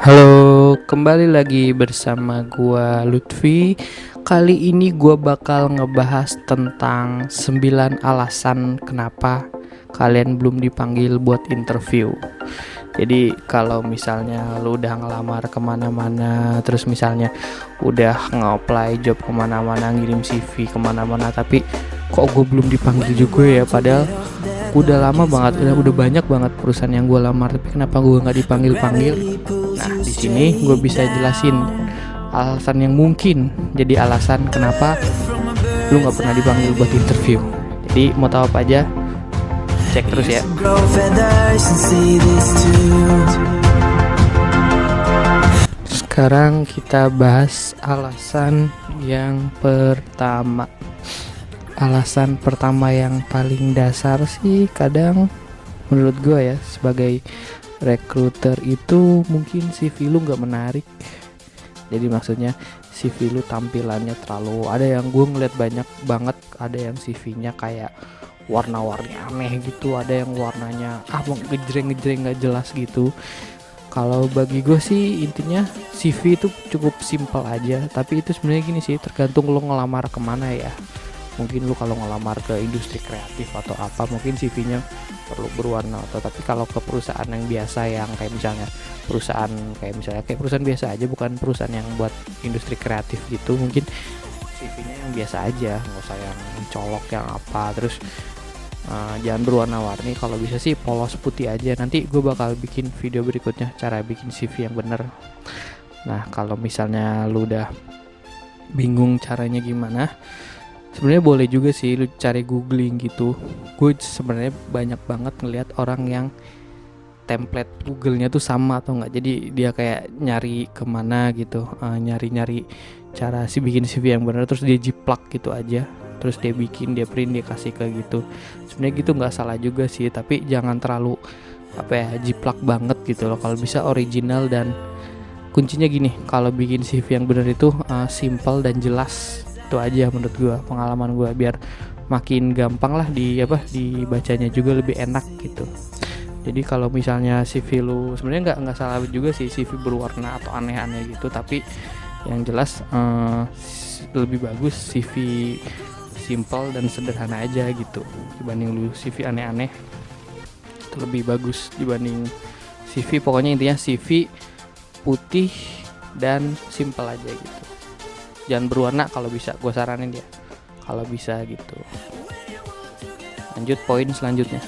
Halo, kembali lagi bersama gua Lutfi. Kali ini gua bakal ngebahas tentang 9 alasan kenapa kalian belum dipanggil buat interview. Jadi kalau misalnya lu udah ngelamar kemana-mana, terus misalnya udah nge-apply job kemana-mana, ngirim CV kemana-mana, tapi kok gue belum dipanggil juga ya, padahal udah lama banget, udah banyak banget perusahaan yang gue lamar, tapi kenapa gue nggak dipanggil-panggil? Nah, di sini gue bisa jelasin alasan yang mungkin jadi alasan kenapa lu nggak pernah dipanggil buat interview. Jadi mau tahu apa aja, cek terus ya. Sekarang kita bahas alasan yang pertama. Alasan pertama yang paling dasar sih, kadang menurut gue ya, sebagai recruiter itu mungkin CV lu nggak menarik. Jadi maksudnya CV lu tampilannya terlalu, ada yang gue ngeliat banyak banget, ada yang CV-nya kayak warna-warni aneh gitu, ada yang warnanya ngejreng-ngejreng nggak jelas gitu. Kalau bagi gue sih intinya CV itu cukup simpel aja, tapi itu sebenarnya gini sih, tergantung lo ngelamar kemana ya. Mungkin lu kalau ngelamar ke industri kreatif atau apa, mungkin CV-nya perlu berwarna, atau tapi kalau ke perusahaan yang biasa, yang kayak misalnya kayak perusahaan biasa aja, bukan perusahaan yang buat industri kreatif gitu, mungkin CV-nya yang biasa aja, nggak usah yang colok yang apa. Terus jangan berwarna-warni, kalau bisa sih polos putih aja. Nanti gue bakal bikin video berikutnya cara bikin CV yang bener. Nah, kalau misalnya lu udah bingung caranya gimana, sebenarnya boleh juga sih lu cari googling gitu. Gue sebenarnya banyak banget ngelihat orang yang template Google-nya tuh sama atau enggak. Jadi dia kayak nyari kemana gitu, nyari-nyari cara bikin CV yang benar, terus dia jiplak gitu aja, terus dia bikin, dia print, dia kasih ke gitu. Sebenarnya gitu nggak salah juga sih, tapi jangan terlalu jiplak banget gitu loh. Kalau bisa original, dan kuncinya gini, kalau bikin CV yang benar itu simple dan jelas. Itu aja menurut gue, pengalaman gue, biar makin gampang lah dibacanya juga lebih enak gitu. Jadi kalau misalnya CV lu, sebenarnya nggak salah juga sih CV berwarna atau aneh-aneh gitu, tapi yang jelas lebih bagus CV simple dan sederhana aja gitu, dibanding lu CV aneh-aneh. Itu lebih bagus dibanding CV, pokoknya intinya CV putih dan simple aja gitu. Jangan berwarna kalau bisa, gue saranin dia kalau bisa gitu. Lanjut poin selanjutnya.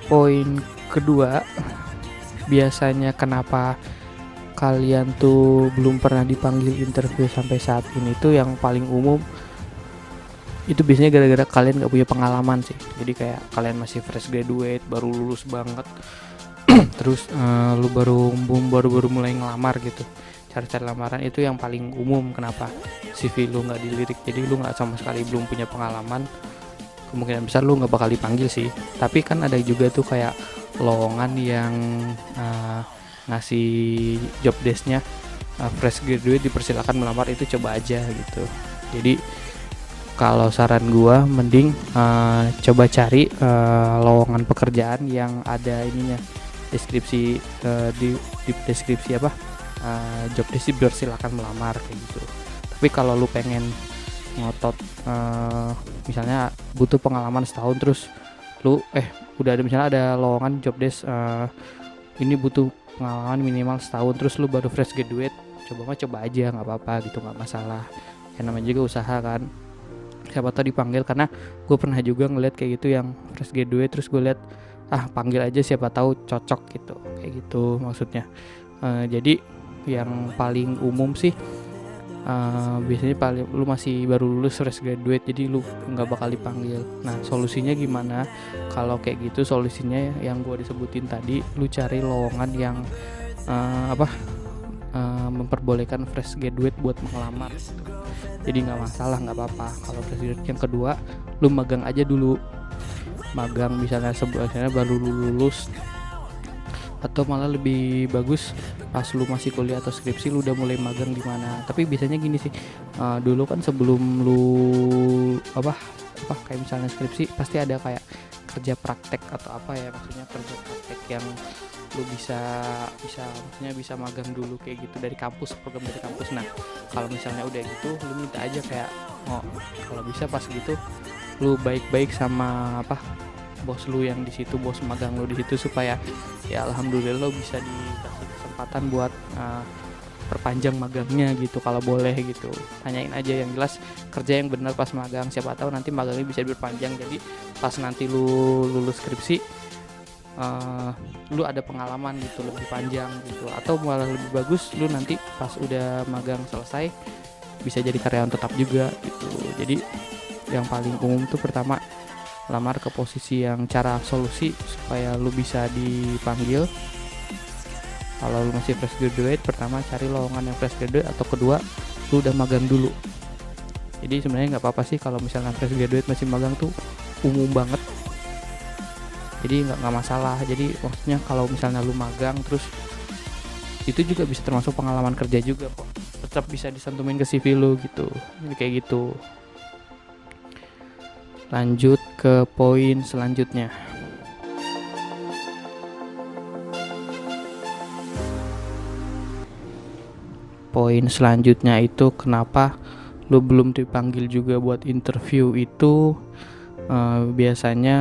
Poin kedua, biasanya kenapa kalian tuh belum pernah dipanggil interview sampai saat ini tuh, yang paling umum itu biasanya gara-gara kalian gak punya pengalaman sih. Jadi kayak kalian masih fresh graduate, baru lulus banget, terus lu baru mulai ngelamar gitu. Cara-cara lamaran itu yang paling umum kenapa CV lu nggak dilirik. Jadi lu nggak sama sekali, belum punya pengalaman, kemungkinan besar lu nggak bakal dipanggil sih. Tapi kan ada juga tuh kayak lowongan yang ngasih job desk-nya fresh graduate dipersilakan melamar, itu coba aja gitu. Jadi kalau saran gua mending coba cari lowongan pekerjaan yang ada ininya, deskripsi di deskripsi job desk dipersilakan melamar kayak gitu. Tapi kalau lu pengen ngotot, misalnya butuh pengalaman setahun, terus lu udah ada, misalnya ada lowongan job desk ini butuh pengalaman minimal setahun, terus lu baru fresh graduate, coba aja, nggak apa-apa gitu, nggak masalah. Yang namanya juga usaha kan, siapa tahu dipanggil. Karena gue pernah juga ngeliat kayak gitu, yang fresh graduate terus gue liat panggil aja, siapa tahu cocok gitu, kayak gitu maksudnya. Jadi yang paling umum sih biasanya paling lu masih baru lulus fresh graduate, jadi lu nggak bakal dipanggil. Nah, solusinya gimana kalau kayak gitu? Solusinya yang gue disebutin tadi, lu cari lowongan yang memperbolehkan fresh graduate buat mengelamar gitu. Jadi nggak masalah, nggak apa-apa kalau fresh graduate. Yang kedua, lu magang aja dulu. Magang misalnya sebelumnya baru lulus, atau malah lebih bagus pas lu masih kuliah atau skripsi lu udah mulai magang di mana. Tapi biasanya gini sih, dulu kan sebelum lu apa kayak misalnya skripsi pasti ada kayak kerja praktek atau apa ya, maksudnya kerja praktek yang lu bisa maksudnya bisa magang dulu kayak gitu dari kampus, program dari kampus. Nah kalau misalnya udah gitu lu minta aja kayak kalau bisa pas gitu lu baik-baik sama apa bos lu yang di situ, bos magang lu di situ, supaya ya alhamdulillah lu bisa dikasih kesempatan buat perpanjang magangnya gitu kalau boleh gitu. Tanyain aja yang jelas kerja yang benar pas magang, siapa tahu nanti magangnya bisa diperpanjang, jadi pas nanti lu lulus skripsi lu ada pengalaman gitu lebih panjang gitu, atau malah lebih bagus lu nanti pas udah magang selesai bisa jadi karyawan tetap juga gitu. Jadi yang paling umum tuh pertama lamar ke posisi yang cara solusi supaya lu bisa dipanggil. Kalau lu masih fresh graduate, pertama cari lowongan yang fresh graduate, atau kedua lu udah magang dulu. Jadi sebenarnya nggak apa-apa sih kalau misalnya fresh graduate masih magang tuh umum banget. Jadi nggak masalah. Jadi maksudnya kalau misalnya lu magang terus itu juga bisa termasuk pengalaman kerja juga kok. Tetap bisa disantumin ke CV lu gitu. Jadi kayak gitu. Lanjut ke poin selanjutnya. Poin selanjutnya itu kenapa lu belum dipanggil juga buat interview itu, biasanya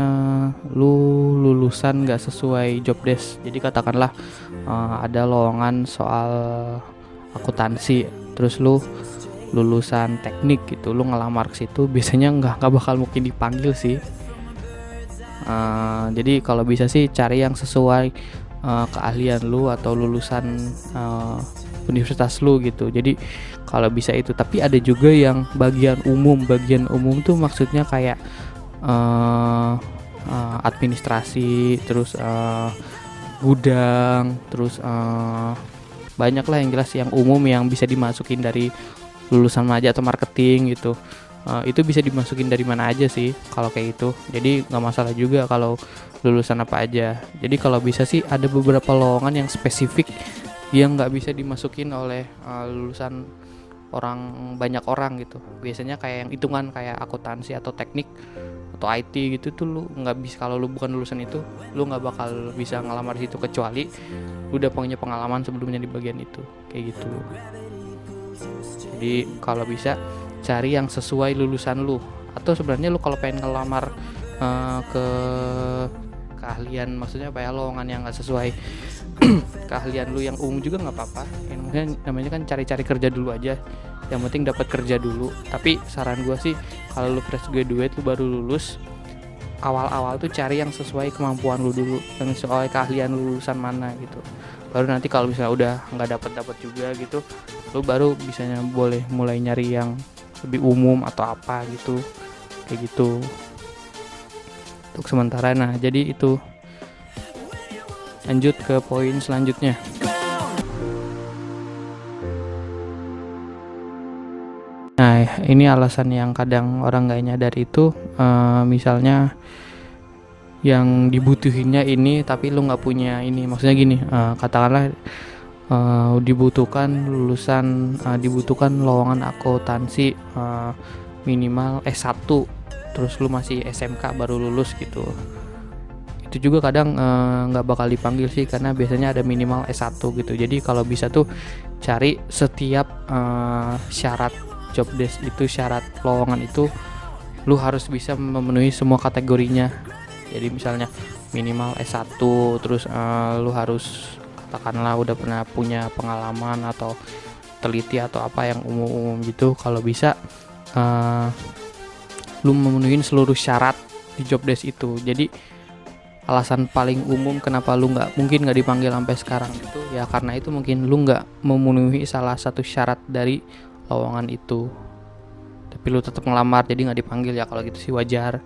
lu lulusan gak sesuai job desk. Jadi katakanlah ada lowongan soal akuntansi, terus lu lulusan teknik gitu, lu ngelamar ke situ biasanya nggak bakal mungkin dipanggil sih. Jadi kalau bisa sih cari yang sesuai keahlian lu atau lulusan universitas lu gitu. Jadi kalau bisa itu. Tapi ada juga yang bagian umum tuh maksudnya kayak administrasi, terus gudang, terus banyak lah yang jelas yang umum yang bisa dimasukin dari lulusan manajemen atau marketing gitu. Itu bisa dimasukin dari mana aja sih kalau kayak gitu. Jadi nggak masalah juga kalau lulusan apa aja. Jadi kalau bisa sih ada beberapa lowongan yang spesifik yang nggak bisa dimasukin oleh lulusan banyak orang gitu. Biasanya kayak yang hitungan kayak akuntansi atau teknik atau IT gitu tuh lu nggak bisa, kalau lu bukan lulusan itu lu nggak bakal bisa ngelamar di situ kecuali lu udah punya pengalaman sebelumnya di bagian itu kayak gitu. Jadi kalau bisa cari yang sesuai lulusan lu, atau sebenarnya lu kalau pengen ngelamar ke keahlian, maksudnya apa ya, lowongan yang nggak sesuai keahlian lu yang umum juga nggak apa-apa. Yang namanya kan cari-cari kerja dulu aja, yang penting dapat kerja dulu. Tapi saran gue sih kalau lu fresh graduate, lu baru lulus, awal-awal tuh cari yang sesuai kemampuan lu dulu, yang sesuai keahlian lu lulusan mana gitu. Baru nanti kalau misalnya udah nggak dapat juga gitu, lu baru bisanya boleh mulai nyari yang lebih umum atau apa gitu, kayak gitu untuk sementara. Nah jadi itu. Lanjut ke poin selanjutnya. Nah ini alasan yang kadang orang gak nyadar itu, misalnya yang dibutuhinnya ini tapi lu gak punya ini. Maksudnya gini, katakanlah dibutuhkan lowongan akuntansi minimal S1, terus lu masih SMK baru lulus gitu. Itu juga kadang nggak bakal dipanggil sih, karena biasanya ada minimal S1 gitu. Jadi kalau bisa tuh cari setiap syarat job desk itu, syarat lowongan itu lu harus bisa memenuhi semua kategorinya. Jadi misalnya minimal S1, terus lu harus katakanlah udah pernah punya pengalaman atau teliti atau apa yang umum-umum gitu. Kalau bisa lu memenuhi seluruh syarat di job desk itu. Jadi alasan paling umum kenapa lu nggak dipanggil sampai sekarang itu ya karena itu mungkin lu nggak memenuhi salah satu syarat dari lowongan itu. Tapi lu tetap ngelamar jadi nggak dipanggil, ya kalau gitu sih wajar.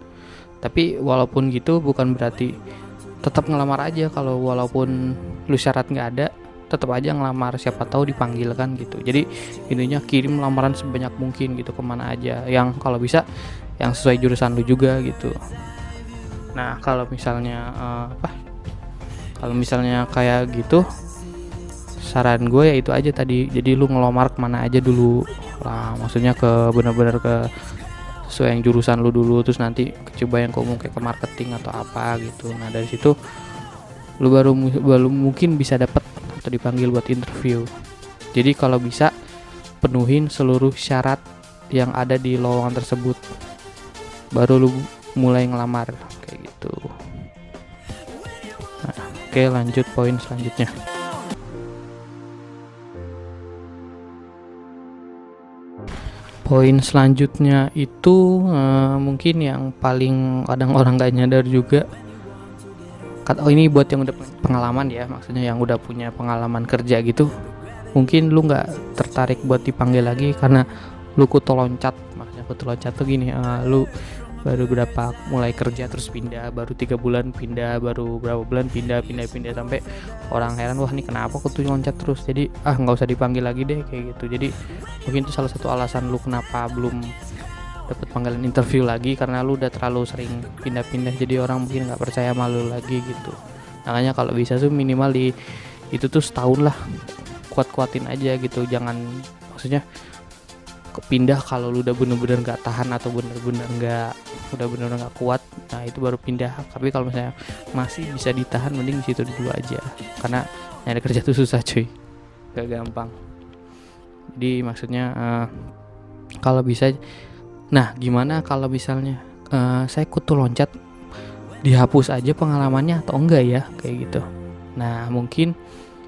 Tapi walaupun gitu bukan berarti tetap ngelamar aja. Kalau walaupun lu syarat nggak ada, tetap aja ngelamar, siapa tahu dipanggil kan gitu. Jadi intinya kirim lamaran sebanyak mungkin gitu kemana aja, yang kalau bisa yang sesuai jurusan lu juga gitu. Nah kalau misalnya kalau misalnya kayak gitu, saran gue ya itu aja tadi. Jadi lu ngelamar kemana aja dulu lah, maksudnya ke benar-benar ke sesuai yang jurusan lu dulu, terus nanti coba yang kamu kayak ke marketing atau apa gitu. Nah dari situ lu baru mungkin bisa dapat atau dipanggil buat interview. Jadi kalau bisa penuhin seluruh syarat yang ada di lowongan tersebut, baru lu mulai ngelamar kayak gitu. Nah, oke, lanjut poin selanjutnya. Poin selanjutnya itu mungkin yang paling kadang orang gak nyadar juga. Oh, ini buat yang udah pengalaman ya, maksudnya yang udah punya pengalaman kerja gitu. Mungkin lu gak tertarik buat dipanggil lagi karena lu kutu loncat. Maksudnya kutu loncat tuh gini, lu baru mulai kerja terus pindah, baru 3 bulan pindah, baru berapa bulan pindah sampai orang heran, wah ini kenapa kutu loncat terus, jadi nggak usah dipanggil lagi deh kayak gitu. Jadi mungkin itu salah satu alasan lu kenapa belum dapat panggilan interview lagi, karena lu udah terlalu sering pindah-pindah, jadi orang mungkin nggak percaya sama lu lagi gitu. Makanya kalau bisa tuh minimal di itu tuh setahun lah, kuat-kuatin aja gitu, jangan maksudnya pindah kalau lu udah bener-bener nggak tahan atau bener-bener nggak kuat, nah itu baru pindah. Tapi kalau misalnya masih bisa ditahan, mending di situ dulu aja, karena nyari kerja tuh susah cuy, gak gampang. Jadi maksudnya kalau bisa, nah gimana kalau misalnya saya kutu loncat, dihapus aja pengalamannya atau enggak ya kayak gitu. Nah mungkin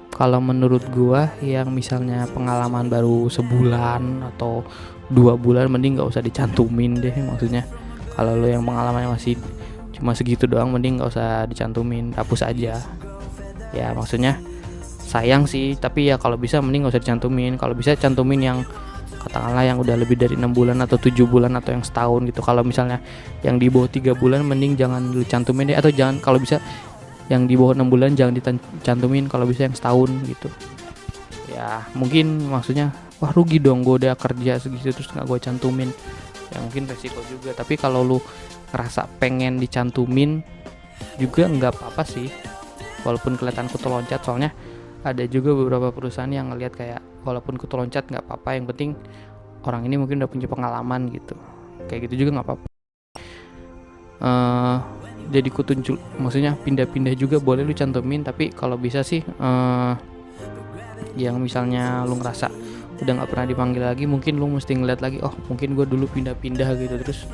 kalau menurut gua yang misalnya pengalaman baru sebulan atau 2 bulan, mending gak usah dicantumin deh. Maksudnya kalau lo yang pengalamannya masih cuma segitu doang, mending gak usah dicantumin, hapus aja. Ya maksudnya sayang sih, tapi ya kalau bisa mending gak usah dicantumin. Kalau bisa cantumin yang katakanlah yang udah lebih dari 6 bulan atau 7 bulan atau yang setahun gitu. Kalau misalnya yang di bawah 3 bulan mending jangan lu cantumin deh, atau jangan, kalau bisa yang di bawah 6 bulan jangan dicantumin, kalau bisa yang setahun gitu. Ya mungkin maksudnya, wah rugi dong gue udah kerja segitu terus gak gue cantumin, ya mungkin resiko juga. Tapi kalau lu ngerasa pengen dicantumin juga nggak apa-apa sih, walaupun kelihatan kutu loncat. Soalnya ada juga beberapa perusahaan yang ngelihat kayak walaupun kutu loncat nggak apa-apa, yang penting orang ini mungkin udah punya pengalaman gitu, kayak gitu juga nggak apa-apa. Jadi kutu, maksudnya pindah-pindah juga boleh lu cantumin, tapi kalau bisa sih yang misalnya lu ngerasa udah nggak pernah dipanggil lagi, mungkin lu mesti ngeliat lagi, oh mungkin gue dulu pindah-pindah gitu, terus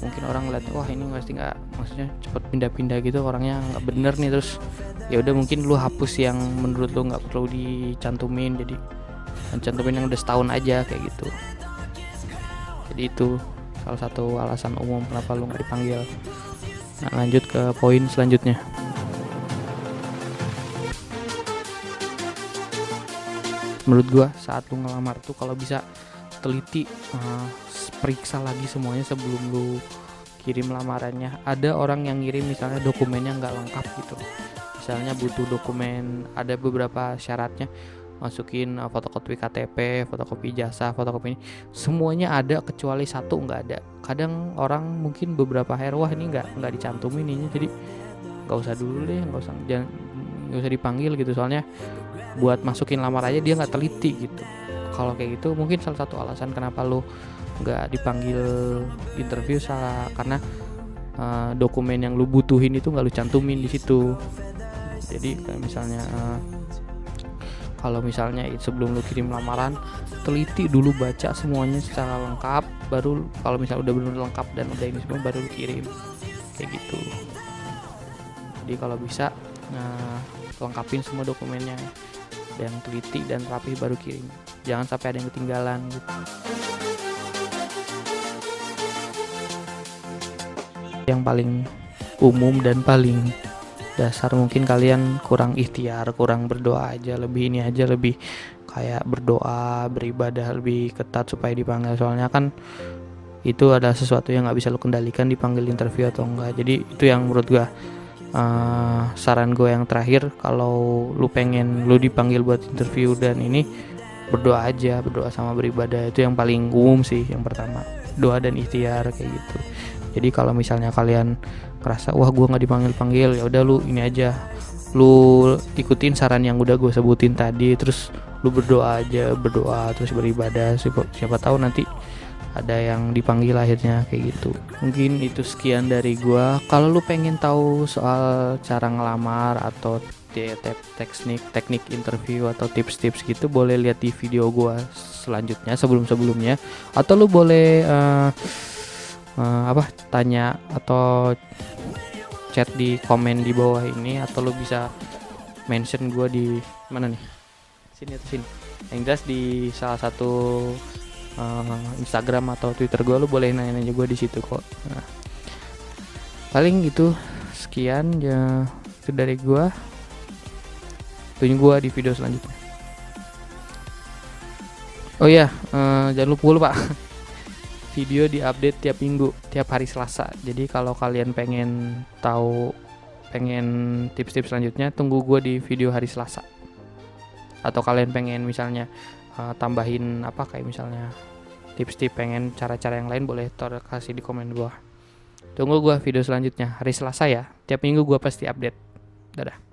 mungkin orang ngeliat, wah ini maksudnya cepet pindah-pindah gitu, orangnya nggak bener nih, terus ya udah mungkin lu hapus yang menurut lu nggak perlu dicantumin, jadi cantumin yang udah setahun aja kayak gitu. Jadi itu salah satu alasan umum kenapa lu nggak dipanggil. Nah lanjut ke poin selanjutnya. Menurut gua saat lu ngelamar tuh kalau bisa teliti, periksa lagi semuanya sebelum lu kirim lamarannya. Ada orang yang ngirim misalnya dokumennya nggak lengkap gitu, misalnya butuh dokumen, ada beberapa syaratnya, masukin fotokopi KTP, fotokopi ijazah, fotokopi ini, semuanya ada kecuali satu nggak ada. Kadang orang mungkin beberapa hari, wah ini nggak dicantumin ini, jadi nggak usah dulu deh, nggak usah dipanggil gitu, soalnya buat masukin lamar aja dia nggak teliti gitu. Kalau kayak gitu mungkin salah satu alasan kenapa lu nggak dipanggil interview, karena dokumen yang lu butuhin itu nggak lu cantumin di situ. Jadi kayak misalnya kalau misalnya sebelum lu kirim lamaran, teliti dulu, baca semuanya secara lengkap, baru kalau misalnya udah benar lengkap dan udah ini semua, baru lu kirim kayak gitu. Jadi kalau bisa lengkapin semua dokumennya dan teliti dan rapi baru kirim, jangan sampai ada yang ketinggalan gitu. Yang paling umum dan paling dasar, mungkin kalian kurang ikhtiar, kurang berdoa aja, lebih ini aja, lebih kayak berdoa, beribadah lebih ketat supaya dipanggil. Soalnya kan itu adalah sesuatu yang nggak bisa lu kendalikan, dipanggil interview atau enggak. Jadi itu yang menurut gua saran gue yang terakhir, kalau lu pengen lu dipanggil buat interview dan ini, berdoa aja, berdoa sama beribadah, itu yang paling umum sih. Yang pertama doa dan ikhtiar kayak gitu. Jadi kalau misalnya kalian ngerasa wah gue nggak dipanggil, ya udah lu ini aja, lu ikutin saran yang udah gue sebutin tadi, terus lu berdoa aja, berdoa terus beribadah, siapa tahu nanti ada yang dipanggil akhirnya kayak gitu. Mungkin itu sekian dari gua. Kalau lu pengen tahu soal cara ngelamar atau teknik interview atau tips-tips gitu, boleh lihat di video gua selanjutnya sebelumnya, atau lu boleh tanya atau chat di komen di bawah ini, atau lu bisa mention gua di mana nih, sini atau sini, yang jelas di salah satu Instagram atau Twitter gue, lu boleh nanya-nanya gue di situ kok. Nah, paling itu sekian ya, itu dari gue. Tunggu gue di video selanjutnya. Oh iya, jangan lupa video diupdate tiap minggu, tiap hari Selasa. Jadi kalau kalian pengen tips-tips selanjutnya, tunggu gue di video hari Selasa. Atau kalian pengen misalnya tambahin kayak misalnya tips-tips, pengen cara-cara yang lain, boleh kasih di komen bawah. Tunggu gue video selanjutnya hari Selasa ya. Tiap minggu gue pasti update. Dadah.